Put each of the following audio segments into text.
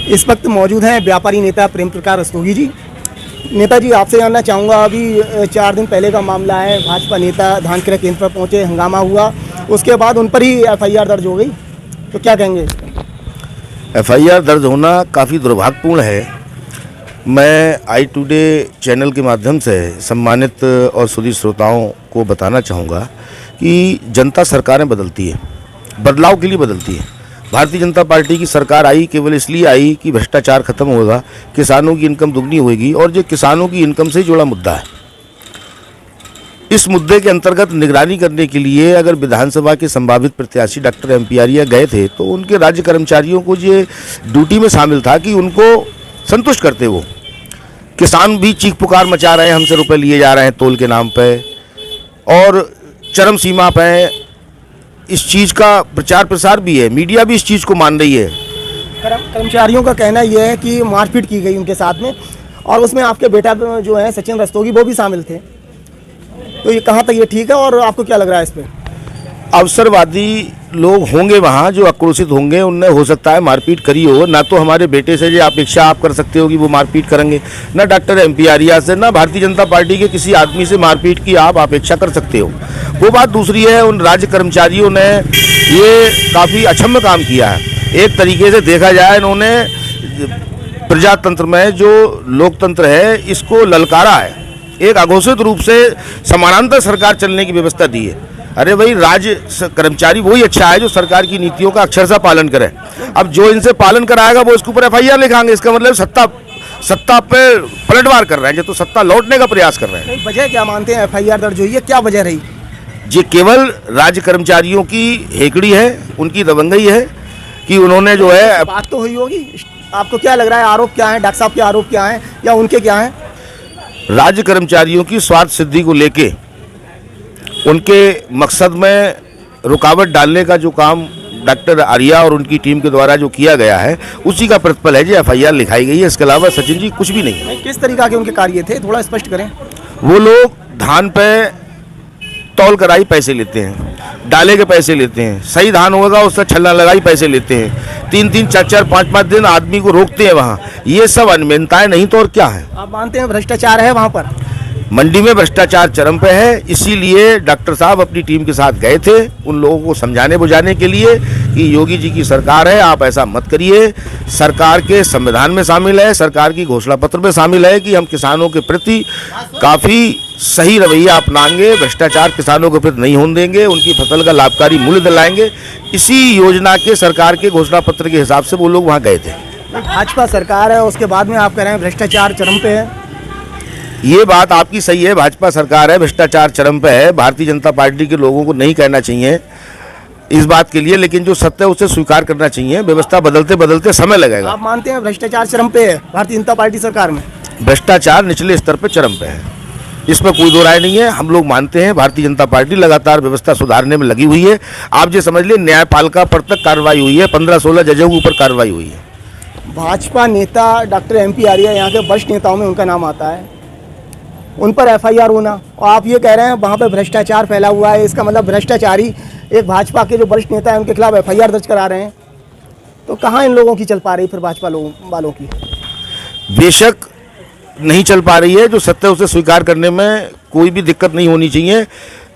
इस वक्त मौजूद हैं व्यापारी नेता प्रेम प्रकाश रस्तोगी जी। नेताजी, आपसे जानना चाहूँगा, अभी 4 दिन पहले का मामला है, भाजपा नेता धान क्रय केंद्र पर पहुँचे, हंगामा हुआ, उसके बाद उन पर ही FIR दर्ज हो गई, तो क्या कहेंगे? FIR दर्ज होना काफ़ी दुर्भाग्यपूर्ण है। मैं आई टुडे चैनल के माध्यम से सम्मानित और सुधी श्रोताओं को बताना चाहूँगा कि जनता सरकारें बदलती है, बदलाव के लिए बदलती है। भारतीय जनता पार्टी की सरकार आई केवल इसलिए आई कि भ्रष्टाचार खत्म होगा, किसानों की इनकम दुगनी होगी, और जो किसानों की इनकम से जुड़ा मुद्दा है, इस मुद्दे के अंतर्गत निगरानी करने के लिए अगर विधानसभा के संभावित प्रत्याशी डॉक्टर MP आर्या गए थे तो उनके राज्य कर्मचारियों को ये ड्यूटी में शामिल था कि उनको संतुष्ट करते। वो किसान भी चीख पुकार मचा रहे हैं, हमसे रुपए लिए जा रहे हैं तोल के नाम पे, और चरम सीमा पे इस चीज़ का प्रचार प्रसार भी है, मीडिया भी इस चीज़ को मान रही है। कर्मचारियों का कहना यह है कि मारपीट की गई उनके साथ में, और उसमें आपके बेटा जो है सचिन रस्तोगी, वो भी शामिल थे, तो ये कहाँ तक ये ठीक है और आपको क्या लग रहा है इस पर? अवसरवादी लोग होंगे वहाँ जो आक्रोशित होंगे, उनने हो सकता है मारपीट करी हो। ना तो हमारे बेटे से जो अपेक्षा आप कर सकते हो कि वो मारपीट करेंगे, ना डॉक्टर MP आर्या से, ना भारतीय जनता पार्टी के किसी आदमी से मारपीट की आप अपेक्षा कर सकते हो। वो बात दूसरी है, उन राज्य कर्मचारियों ने ये काफ़ी अक्षम्य काम किया है। एक तरीके से देखा जाए, इन्होंने प्रजातंत्र में जो लोकतंत्र है इसको ललकारा है, एक अघोषित रूप से समानांतर सरकार चलने की व्यवस्था दी है। अरे भाई, राज्य कर्मचारी वही अच्छा है जो सरकार की नीतियों का अक्षरशः पालन करे। अब जो इनसे पालन कराएगा वो इसके ऊपर FIR लिखाएंगे, इसका मतलब सत्ता पे पलटवार कर रहे हैं, तो सत्ता लौटने का प्रयास कर रहे हैं। वजह क्या मानते हैं FIR दर्ज हुई है, क्या वजह रही? ये केवल राज्य कर्मचारियों की हेकड़ी है, उनकी दबंगई है कि उन्होंने जो है, बात तो हुई होगी। आपको क्या लग रहा है, आरोप क्या है, डॉक्टर साहब के आरोप क्या है या उनके क्या है? राज्य कर्मचारियों की स्वार्थ सिद्धि को लेके उनके मकसद में रुकावट डालने का जो काम डॉक्टर आर्या और उनकी टीम के द्वारा जो किया गया है, उसी का प्रतिफल है जो FIR लिखाई गई है। इसके अलावा सचिन जी कुछ भी नहीं है। किस तरीका के उनके कार्य थे, थोड़ा स्पष्ट करें। वो लोग धान पे तौल कराई पैसे लेते हैं, डाले के पैसे लेते हैं, सही धान होगा उससे छल्ला लगाई पैसे लेते हैं, 3-3, 4-4, 5-5 दिन आदमी को रोकते हैं वहाँ। ये सब अनियमितताएं नहीं तो और क्या है? आप मानते हैं भ्रष्टाचार है वहाँ पर? मंडी में भ्रष्टाचार चरम पे है, इसीलिए डॉक्टर साहब अपनी टीम के साथ गए थे उन लोगों को समझाने बुझाने के लिए कि योगी जी की सरकार है, आप ऐसा मत करिए। सरकार के संविधान में शामिल है, सरकार की घोषणा पत्र में शामिल है कि हम किसानों के प्रति काफ़ी सही रवैया अपनाएंगे, भ्रष्टाचार किसानों के प्रति नहीं होने देंगे, उनकी फसल का लाभकारी मूल्य दिलाएंगे। इसी योजना के सरकार के घोषणा पत्र के हिसाब से वो लोग वहाँ गए थे। भाजपा सरकार है, उसके बाद में आप कह रहे हैं भ्रष्टाचार चरम पे है। ये बात आपकी सही है, भाजपा सरकार है, भ्रष्टाचार चरम पे है। भारतीय जनता पार्टी के लोगों को नहीं कहना चाहिए इस बात के लिए, लेकिन जो सत्य है उसे स्वीकार करना चाहिए। व्यवस्था बदलते बदलते समय लगेगा। आप मानते हैं भ्रष्टाचार चरम पे है भारतीय जनता पार्टी सरकार में? भ्रष्टाचार निचले स्तर पर चरम पे है, इसमें कोई दो राय नहीं है। हम लोग मानते हैं भारतीय जनता पार्टी लगातार व्यवस्था सुधारने में लगी हुई है। आप जो समझ लिए, न्यायपालिका पर तक कार्रवाई हुई है, 15-16 जजों के ऊपर कार्रवाई हुई है। भाजपा नेता डॉक्टर MP आर्या यहाँ के वरिष्ठ नेताओं में उनका नाम आता है, उन पर FIR होना, और आप ये कह रहे हैं वहाँ पे भ्रष्टाचार फैला हुआ है, इसका मतलब भ्रष्टाचारी एक भाजपा के जो वरिष्ठ नेता हैं उनके खिलाफ FIR दर्ज करा रहे हैं, तो कहाँ इन लोगों की चल पा रही फिर भाजपा लोगों वालों की? बेशक नहीं चल पा रही है, जो सत्य उसे स्वीकार करने में कोई भी दिक्कत नहीं होनी चाहिए।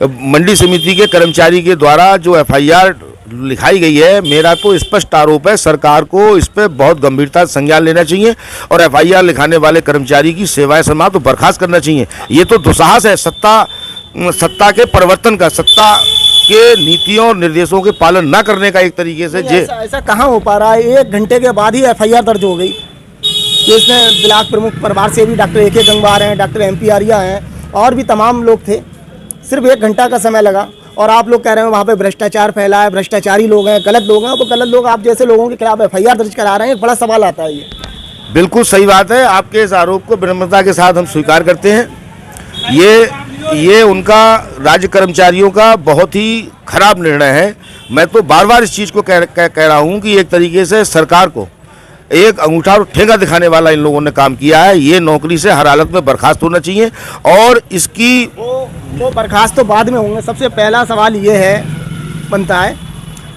मंडी समिति के कर्मचारी के द्वारा जो FIR लिखाई गई है, मेरा तो स्पष्ट आरोप है, सरकार को इस पर बहुत गंभीरता से संज्ञान लेना चाहिए और FIR लिखाने वाले कर्मचारी की सेवाएं समाप्त तो बर्खास्त करना चाहिए। ये तो दुस्साहस है सत्ता के परिवर्तन का, सत्ता के नीतियों और निर्देशों के पालन न करने का एक तरीके से। ऐसा कहाँ हो पा रहा है? 1 घंटे के बाद ही FIR दर्ज हो गई, जिसमें ब्लॉक प्रमुख परिवार से भी डॉक्टर AK गंगवार हैं, डॉक्टर MP आर्या हैं, और भी तमाम लोग थे। सिर्फ 1 घंटा का समय लगा और आप लोग कह रहे हैं वहाँ पे भ्रष्टाचार फैला है, भ्रष्टाचारी लोग हैं, गलत लोग हैं, तो गलत लोग आप जैसे लोगों के खिलाफ FIR दर्ज करा रहे हैं। एक बड़ा सवाल आता है। ये बिल्कुल सही बात है, आपके इस आरोप को विनम्रता के साथ हम स्वीकार करते हैं। ये उनका राज्य कर्मचारियों का बहुत ही खराब निर्णय है। मैं तो बार बार इस चीज़ को कह रहा हूँ कि एक तरीके से सरकार को एक अंगूठा और ठेंगा दिखाने वाला इन लोगों ने काम किया है। ये नौकरी से हर हालत में बर्खास्त होना चाहिए और इसकी वो बर्खास्त तो बाद में होंगे। सबसे पहला सवाल ये है बनता है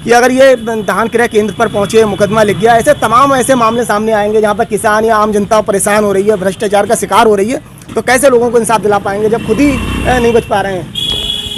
कि अगर ये धान क्रय केंद्र पर पहुंचे, मुकदमा लिख गया, ऐसे तमाम ऐसे मामले सामने आएंगे जहां पर किसान या आम जनता परेशान हो रही है, भ्रष्टाचार का शिकार हो रही है, तो कैसे लोगों को इंसाफ दिला पाएंगे जब खुद ही नहीं बच पा रहे हैं।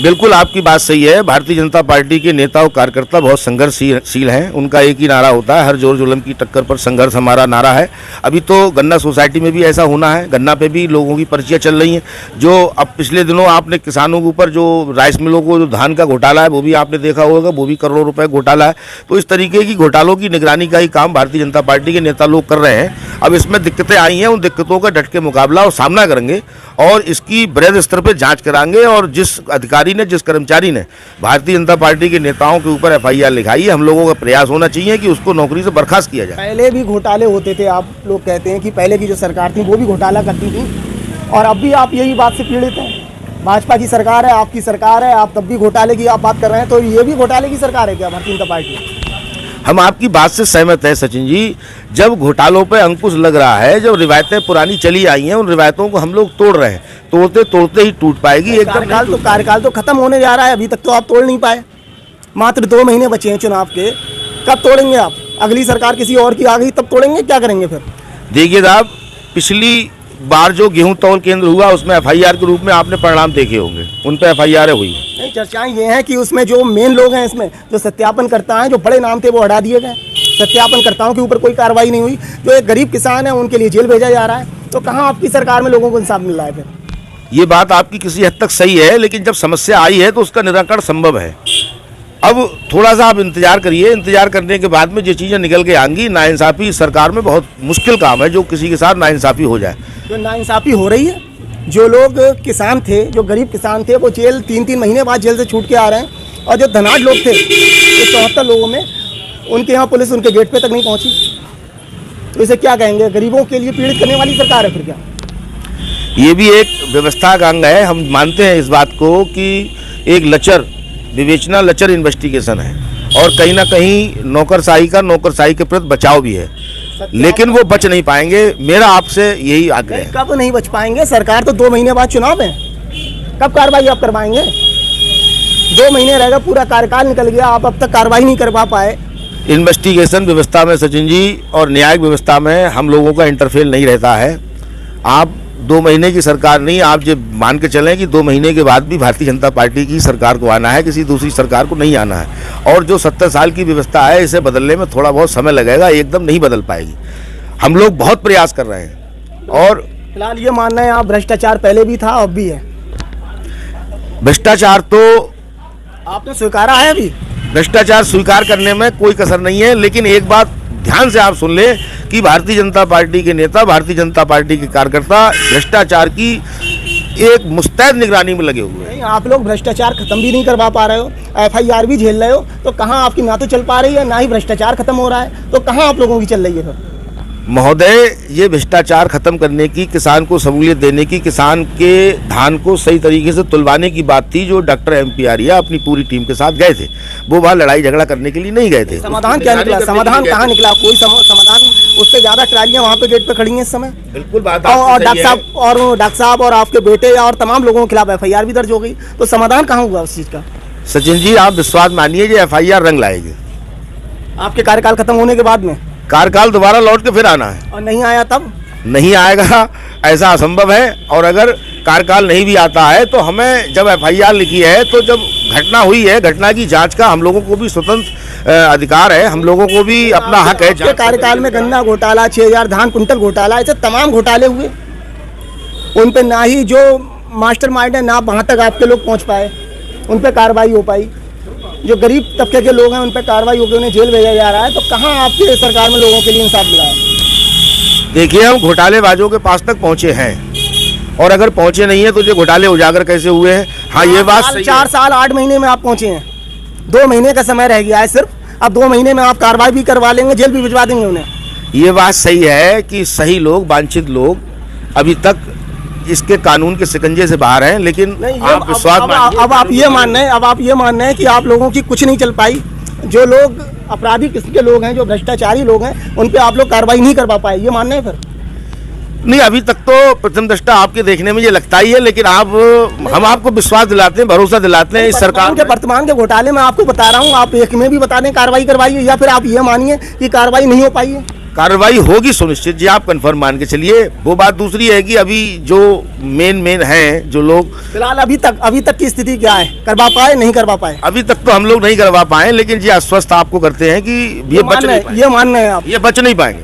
बिल्कुल आपकी बात सही है। भारतीय जनता पार्टी के नेता और कार्यकर्ता बहुत संघर्षशील हैं। उनका एक ही नारा होता है, हर जोर जुल्म की टक्कर पर संघर्ष हमारा नारा है। अभी तो गन्ना सोसाइटी में भी ऐसा होना है। गन्ना पे भी लोगों की पर्चियां चल रही हैं। जो अब पिछले दिनों आपने किसानों के ऊपर जो राइस मिलों को जो धान का घोटाला है वो भी आपने देखा होगा, वो भी करोड़ों रुपए घोटाला है। तो इस तरीके की घोटालों की निगरानी का ही काम भारतीय जनता पार्टी के नेता लोग कर रहे हैं। अब इसमें दिक्कतें आई हैं, उन दिक्कतों का डट के मुकाबला और सामना करेंगे और इसकी बृहद स्तर पर जाँच कराएंगे। और जिस अधिकारी ने, जिस कर्मचारी ने भारतीय जनता पार्टी के नेताओं के ऊपर FIR लिखाई है, हम लोगों का प्रयास होना चाहिए कि उसको नौकरी से बर्खास्त किया जाए। पहले भी घोटाले होते थे, आप लोग कहते हैं कि पहले की जो सरकार थी वो भी घोटाला करती थी, और अब भी आप यही बात से पीड़ित हैं। भाजपा की सरकार है, आपकी सरकार है, आप तब भी घोटाले की आप बात कर रहे हैं, तो ये भी घोटाले की सरकार है क्या भारतीय जनता पार्टी? हम आपकी बात से सहमत है सचिन जी। जब घोटालों पे अंकुश लग रहा है, जब रिवायतें पुरानी चली आई हैं, उन रिवायतों को हम लोग तोड़ रहे हैं, तोड़ते तोड़ते ही टूट पाएगी। एकदम कार्यकाल तो खत्म होने जा रहा है, अभी तक तो आप तोड़ नहीं पाए। मात्र 2 महीने बचे हैं चुनाव के, कब तोड़ेंगे आप? अगली सरकार किसी और की आ गई तब तोड़ेंगे, क्या करेंगे फिर? देखिए साहब, पिछली बार जो गेहूं तौल केंद्र हुआ उसमें FIR के रूप में आपने परिणाम देखे होंगे, उन पे FIR हुई। नहीं, चर्चाएं ये हैं कि उसमें जो मेन लोग हैं, इसमें जो सत्यापन करता है, जो बड़े नाम थे वो हटा दिए गए, सत्यापनकर्ताओं के ऊपर कोई कार्रवाई नहीं हुई। जो एक गरीब किसान है उनके लिए जेल भेजा जा रहा है, तो कहाँ आपकी सरकार में लोगों को इंसाफ मिल रहा है फिर? ये बात आपकी किसी हद तक सही है, लेकिन जब समस्या आई है तो उसका निराकरण संभव है। अब थोड़ा सा आप इंतजार करिए, इंतजार करने के बाद में जो चीज़ें निकल के आएंगी। नाइंसाफ़ी इस सरकार में बहुत मुश्किल काम है जो किसी के साथ नाइंसाफ़ी हो जाए। जो नाइंसाफ़ी हो रही है, जो लोग किसान थे, जो गरीब किसान थे, वो जेल 3-3 महीने बाद जेल से छूट के आ रहे हैं, और जो धनाढ़ लोग थे, 74 लोगों में, उनके यहाँ पुलिस उनके गेट पे तक नहीं पहुँची। तो इसे क्या कहेंगे? गरीबों के लिए पीड़ित करने वाली सरकार है फिर क्या? ये भी एक व्यवस्था का अंग है। हम मानते हैं इस बात को कि एक लचर विवेचना, लचर इन्वेस्टिगेशन है, और कहीं ना कहीं नौकरशाही के प्रति बचाव भी है, लेकिन वो बच नहीं पाएंगे। मेरा आपसे यही आग्रह है। कब नहीं बच पाएंगे? सरकार तो 2 महीने बाद चुनाव है, कब कार्रवाई आप करवाएंगे? 2 महीने रहेगा, पूरा कार्यकाल निकल गया, आप अब तक कार्रवाई नहीं करवा पाए। इन्वेस्टिगेशन व्यवस्था में सचिन जी और न्यायिक व्यवस्था में हम लोगों का इंटरफेयर नहीं रहता है। आप 2 महीने की सरकार नहीं, आप जो मान के चलें कि 2 महीने के बाद भी भारतीय जनता पार्टी की सरकार को आना है, किसी दूसरी सरकार को नहीं आना है। और जो 70 साल की व्यवस्था है, इसे बदलने में थोड़ा बहुत समय लगेगा, एकदम नहीं बदल पाएगी। हम लोग बहुत प्रयास कर रहे हैं। और फिलहाल ये मानना है आप भ्रष्टाचार पहले भी था, अब भी है? भ्रष्टाचार तो आपने स्वीकारा है अभी? भ्रष्टाचार स्वीकार करने में कोई कसर नहीं है, लेकिन एक बात ध्यान से आप सुन ले कि भारतीय जनता पार्टी के नेता, भारतीय जनता पार्टी के कार्यकर्ता भ्रष्टाचार की एक मुस्तैद निगरानी में लगे हुए हैं। आप लोग भ्रष्टाचार खत्म भी नहीं करवा पा रहे हो, FIR भी झेल रहे हो, तो कहाँ आपकी ना तो चल पा रही है, ना ही भ्रष्टाचार खत्म हो रहा है, तो कहाँ आप लोगों की चल रही है फिर? महोदय, ये भ्रष्टाचार खत्म करने की, किसान को सहूलियत देने की, किसान के धान को सही तरीके से तुलवाने की बात थी, जो डॉक्टर MP आर्या अपनी पूरी टीम के साथ गए थे। वो वहाँ लड़ाई झगड़ा करने के लिए नहीं गए थे। समाधान क्या निकला? समाधान कहाँ निकला? कोई समाधान? उससे ज्यादा ट्रालियां वहाँ पे गेट पे खड़ी हैं इस समय। बिल्कुल बात और डॉक्टर साहब और आपके बेटे और तमाम लोगों के खिलाफ FIR भी दर्ज हो गई, तो समाधान कहाँ हुआ उस चीज का? सचिन जी, आप विश्वास मानिए, ये FIR रंग लाएगी आपके कार्यकाल खत्म होने के बाद में। कार्यकाल दोबारा लौट के फिर आना है, और नहीं आया तब? नहीं आएगा, ऐसा असंभव है। और अगर कार्यकाल नहीं भी आता है तो हमें, जब FIR लिखी है, तो जब घटना हुई है, घटना की जांच का हम लोगों को भी स्वतंत्र अधिकार है, हम लोगों को भी अपना हक है। कार्यकाल में गन्ना घोटाला, 6000 धान कुंटल घोटाला, ऐसे तमाम घोटाले हुए, उन पे ना ही जो मास्टरमाइंड है, ना वहाँ तक आपके लोग पहुँच पाए, उन पे कार्रवाई हो पाई। जो गरीब तबके के लोग हैं उन पर कार्रवाई होकर उन्हें जेल भेजा जा रहा है, तो कहाँ आपकी सरकार में लोगों के लिए इंसाफ मिला है? देखिए, हम घोटालेबाजों के पास तक पहुंचे हैं, और अगर पहुंचे नहीं है तो जो घोटाले उजागर कैसे हुए हैं। हाँ, ये बात सही है। 4 साल 8 महीने में आप पहुंचे हैं, 2 महीने का समय रह गया है सिर्फ। अब 2 महीने में आप कार्रवाई भी करवा लेंगे, जेल भी भिजवा देंगे उन्हें। ये बात सही है कि सही लोग, वांछित लोग अभी तक इसके कानून के शिकंजे से बाहर हैं, लेकिन आप विश्वास मानिए। अब आप ये मान रहे हैं कि आप लोगों की कुछ नहीं चल पाई। जो लोग अपराधी किस्म के लोग हैं, जो भ्रष्टाचारी लोग हैं, उन पे आप लोग कार्रवाई नहीं करवा पाए, ये मानना है फिर? नहीं, अभी तक तो प्रथम दृष्टा आपके देखने में ये लगता ही है, लेकिन हम आपको विश्वास दिलाते हैं, भरोसा दिलाते हैं इस सरकार में। वर्तमान के घोटाले में आपको बता रहा हूँ, आप एक में भी बता दें कार्रवाई करवाइए, या फिर आप ये मानिए कि कार्रवाई नहीं हो पाई है। कार्रवाई होगी सुनिश्चित जी, आप कंफर्म मान के चलिए। वो बात दूसरी है कि अभी जो मेन हैं जो लोग, फिलहाल अभी तक की स्थिति क्या है, करवा पाए नहीं करवा पाए? अभी तक तो हम लोग नहीं करवा पाए, लेकिन जी आश्वस्त आपको करते हैं कि ये बच नहीं पाएंगे, ये मान रहे हैं आप? ये बच नहीं पाएंगे।